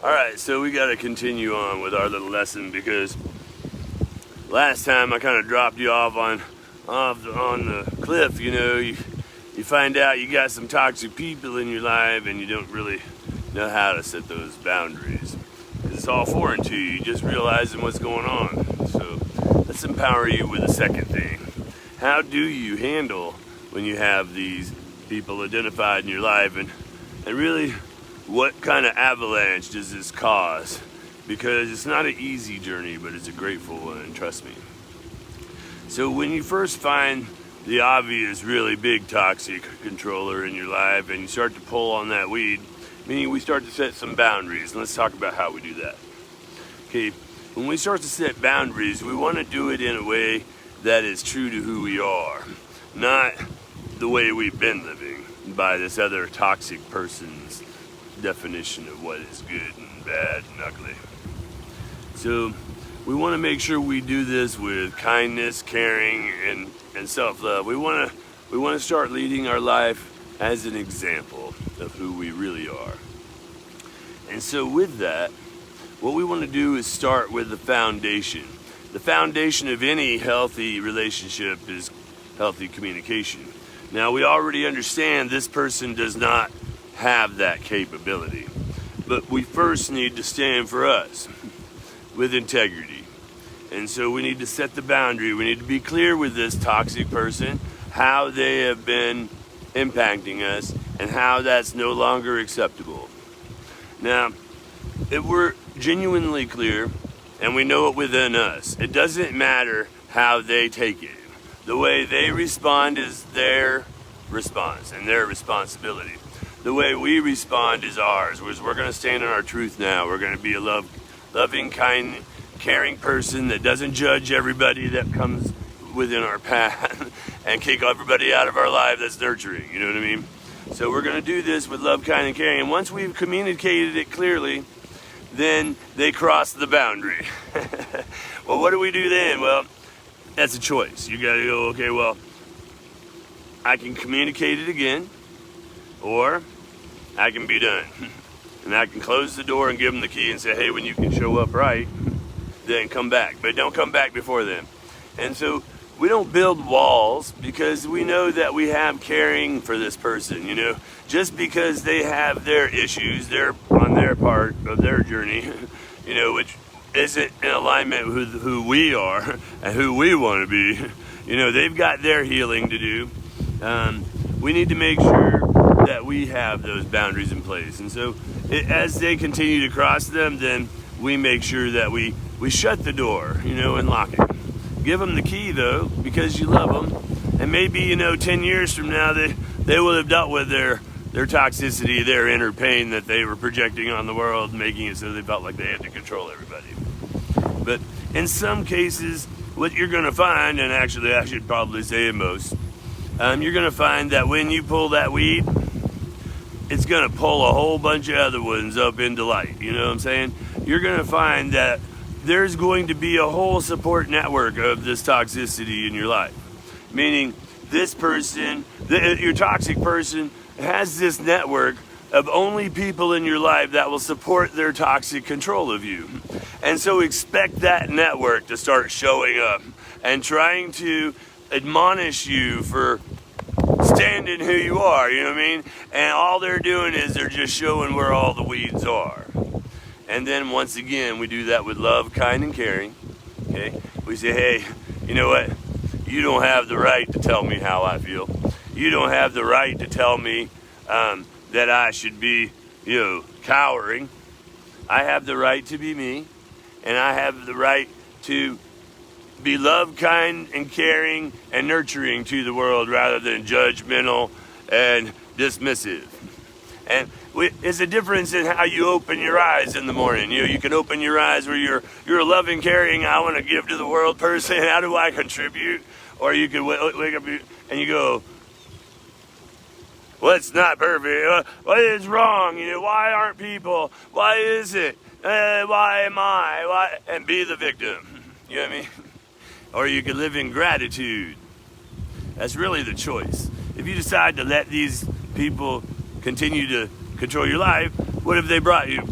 Alright, so we gotta continue on with our little lesson because last time I kind of dropped you off on the cliff. You find out you got some toxic people in your life and you don't really know how to set those boundaries. It's all foreign to you, just realizing what's going on. So let's empower you with the second thing. How do you handle when you have these people identified in your life, and really what kind of avalanche does this cause? Because it's not an easy journey, but it's a grateful one, trust me. So when you first find the obvious really big toxic controller in your life and you start to pull on that weed, meaning we start to set some boundaries. And let's talk about how we do that. Okay, when we start to set boundaries, we want to do it in a way that is true to who we are, not the way we've been living by this other toxic person's definition of what is good and bad and ugly. So we want to make sure we do this with kindness, caring, and self-love. We want to start leading our life as an example of who we really are. And so with that, what we want to do is start with the foundation. The foundation of any healthy relationship is healthy communication. Now, we already understand this person does not have that capability, but we first need to stand for us with integrity. And so we need to set the boundary. We need to be clear with this toxic person how they have been impacting us and how that's no longer acceptable. Now, if we're genuinely clear and we know it within us, it doesn't matter how they take it. The way they respond is their response and their responsibility. The way we respond is ours. We're going to stand in our truth now. We're going to be a loving, kind, caring person that doesn't judge everybody that comes within our path and kick everybody out of our life that's nurturing. You know what I mean? So we're going to do this with love, kind, and caring. And once we've communicated it clearly, then they cross the boundary. Well, what do we do then? Well, that's a choice. You got to go, okay, well, I can communicate it again, or I can be done. And I can close the door and give them the key and say, hey, when you can show up right, then come back. But don't come back before then. And so we don't build walls because we know that we have caring for this person, just because they have their issues, they're on their part of their journey, which isn't in alignment with who we are and who we want to be. They've got their healing to do. We need to make sure that we have those boundaries in place. And so as they continue to cross them, then we make sure that we shut the door, and lock it. Give them the key, though, because you love them. And maybe, 10 years from now, they will have dealt with their toxicity, their inner pain that they were projecting on the world, making it so they felt like they had to control everybody. But in some cases, what you're going to find, and actually I should probably say in most, you're going to find that when you pull that weed, it's going to pull a whole bunch of other ones up into light. You know what I'm saying? You're going to find that there's going to be a whole support network of this toxicity in your life. Meaning this person, your toxic person, has this network of only people in your life that will support their toxic control of you. And so expect that network to start showing up and trying to admonish you for standing who you are, you know what I mean? And all they're doing is they're just showing where all the weeds are. And then once again, we do that with love, kind, and caring. Okay? We say, hey, you know what? You don't have the right to tell me how I feel. You don't have the right to tell me that I should be, cowering. I have the right to be me, and I have the right to be love, kind, and caring and nurturing to the world rather than judgmental and dismissive. And it's a difference in how you open your eyes in the morning. You can open your eyes where you're a loving, caring, I want to give to the world person. How do I contribute? Or you could wake up and you go, what's not perfect? What is wrong? Why aren't people? Why is it? Why am I? Why? And be the victim. You know what I mean? Or you could live in gratitude. That's really the choice. If you decide to let these people continue to control your life, what have they brought you?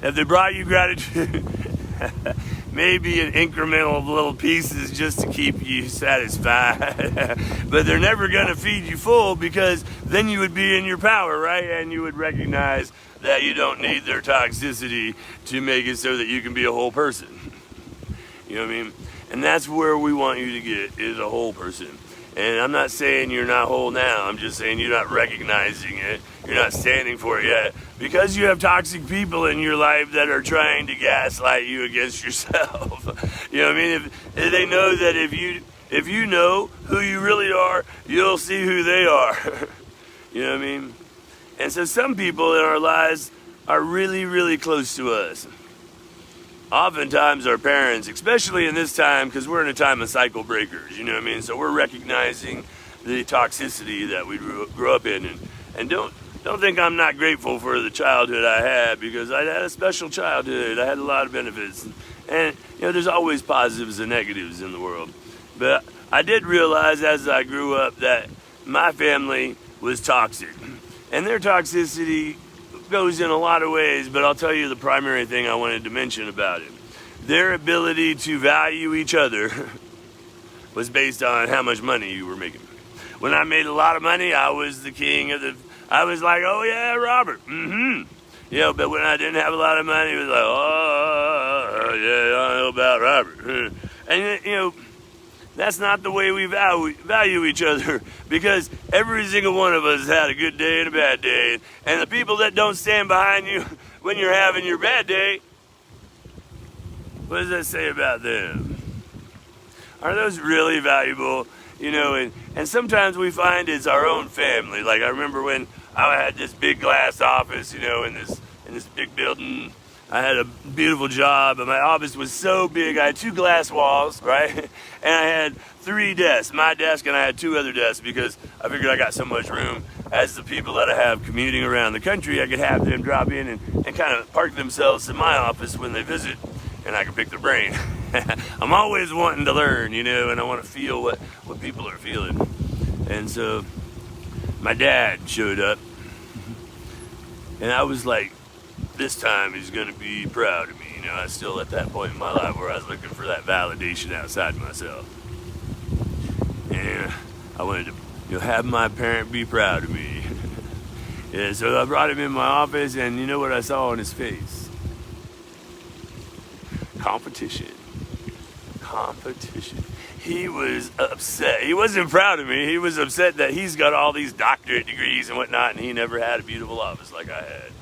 If they brought you gratitude, maybe an incremental of little pieces just to keep you satisfied. But they're never going to feed you full, because then you would be in your power, right? And you would recognize that you don't need their toxicity to make it so that you can be a whole person. You know what I mean? And that's where we want you to get, is a whole person. And I'm not saying you're not whole now. I'm just saying you're not recognizing it. You're not standing for it yet, because you have toxic people in your life that are trying to gaslight you against yourself. You know what I mean? If they know that if you know who you really are, you'll see who they are. You know what I mean? And so some people in our lives are really, really close to us. Oftentimes our parents, especially in this time, because we're in a time of cycle breakers, you know what I mean? So we're recognizing the toxicity that we grew up in. And don't think I'm not grateful for the childhood I had, because I had a special childhood. I had a lot of benefits. And, you know, there's always positives and negatives in the world. But I did realize as I grew up that my family was toxic. And their toxicity goes in a lot of ways, but I'll tell you the primary thing I wanted to mention about it. Their ability to value each other was based on how much money you were making. When I made a lot of money, I was the king of I was like, oh yeah, Robert, You know, but when I didn't have a lot of money, it was like, oh yeah, I know about Robert. And you know, that's not the way we value each other, because every single one of us has had a good day and a bad day. And the people that don't stand behind you when you're having your bad day, what does that say about them? Are those really valuable? You know, and sometimes we find it's our own family. Like I remember when I had this big glass office, you know, in this big building. I had a beautiful job, and my office was so big. I had 2 glass walls, right? And I had 3 desks, my desk, and I had 2 other desks, because I figured I got so much room. As the people that I have commuting around the country, I could have them drop in and kind of park themselves in my office when they visit, and I can pick their brain. I'm always wanting to learn, you know, and I want to feel what people are feeling. And so my dad showed up, and I was like, this time he's going to be proud of me. You know, I was still at that point in my life where I was looking for that validation outside myself. And I wanted to, you know, have my parent be proud of me. Yeah, so I brought him in my office, and you know what I saw on his face? Competition. He was upset. He wasn't proud of me. He was upset that he's got all these doctorate degrees and whatnot, and he never had a beautiful office like I had.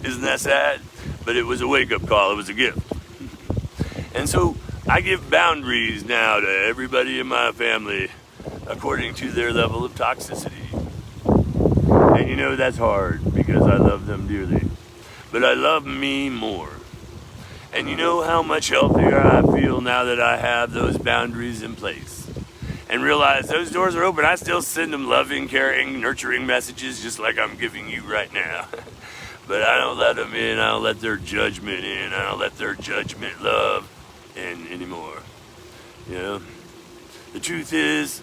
Isn't that sad? But it was a wake-up call. It was a gift. And so I give boundaries now to everybody in my family according to their level of toxicity. And you know that's hard, because I love them dearly. But I love me more. And you know how much healthier I feel now that I have those boundaries in place. And realize those doors are open. I still send them loving, caring, nurturing messages just like I'm giving you right now. But I don't let them in. I don't let their judgment in. I don't let their judgment love in anymore. You know? The truth is,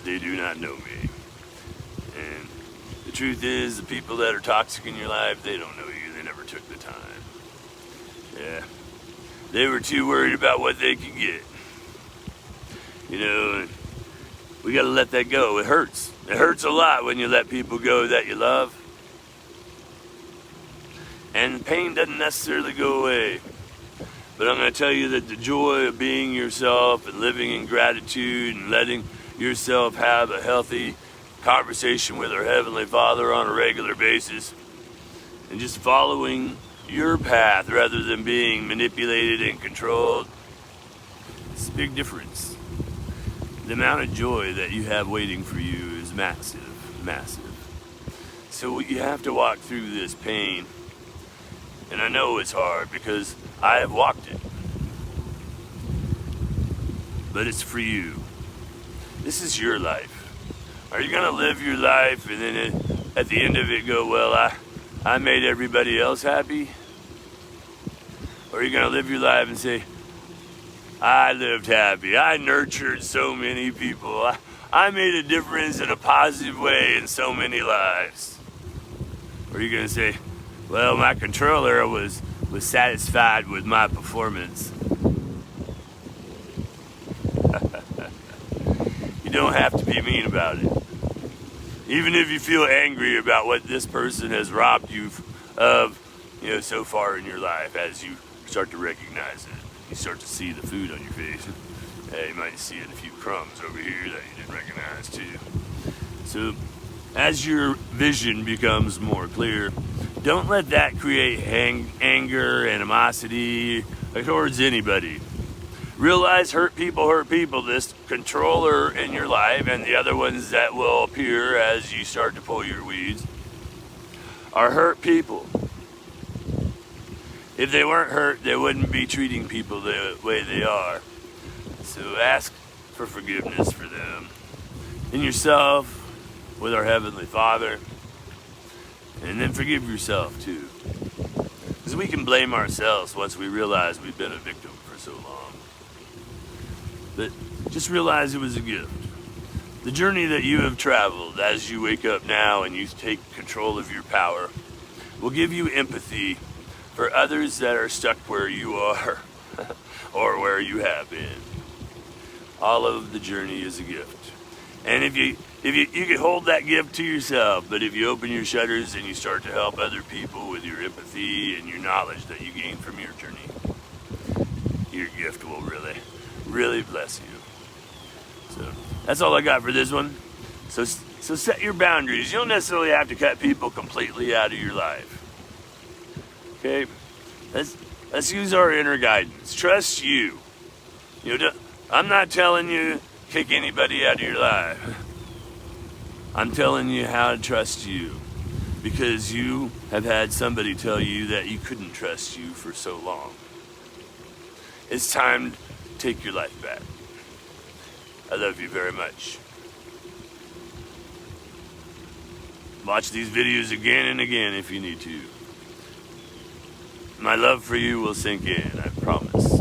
they do not know me. And the truth is, the people that are toxic in your life, they don't know you. They never took the time. Yeah. They were too worried about what they could get. You know, we got to let that go. It hurts. It hurts a lot when you let people go that you love. And pain doesn't necessarily go away. But I'm going to tell you that the joy of being yourself and living in gratitude and letting yourself have a healthy conversation with our Heavenly Father on a regular basis, and just following your path rather than being manipulated and controlled, it's a big difference. The amount of joy that you have waiting for you is massive, massive. So you have to walk through this pain. And I know it's hard because I have walked it. But it's for you. This is your life. Are you going to live your life and then at the end of it go, well, I made everybody else happy? Or are you going to live your life and say, I lived happy. I nurtured so many people. I made a difference in a positive way in so many lives. Or are you going to say, Well, my controller was satisfied with my performance. You don't have to be mean about it. Even if you feel angry about what this person has robbed you of, so far in your life, as you start to recognize it, you start to see the food on your face. You might see a few crumbs over here that you didn't recognize too. So, as your vision becomes more clear, don't let that create anger, animosity towards anybody. Realize hurt people, this controller in your life and the other ones that will appear as you start to pull your weeds are hurt people. If they weren't hurt, they wouldn't be treating people the way they are. So ask for forgiveness for them and yourself with our Heavenly Father, and then forgive yourself too. Because we can blame ourselves once we realize we've been a victim for so long. But just realize it was a gift. The journey that you have traveled as you wake up now and you take control of your power will give you empathy for others that are stuck where you are or where you have been. All of the journey is a gift. And if you can hold that gift to yourself, but if you open your shutters and you start to help other people with your empathy and your knowledge that you gain from your journey, your gift will really, really bless you. So that's all I got for this one. So set your boundaries. You don't necessarily have to cut people completely out of your life. Okay? Let's use our inner guidance. Trust you. I'm not telling you kick anybody out of your life. I'm telling you how to trust you, because you have had somebody tell you that you couldn't trust you for so long. It's time to take your life back. I love you very much. Watch these videos again and again if you need to. My love for you will sink in, I promise.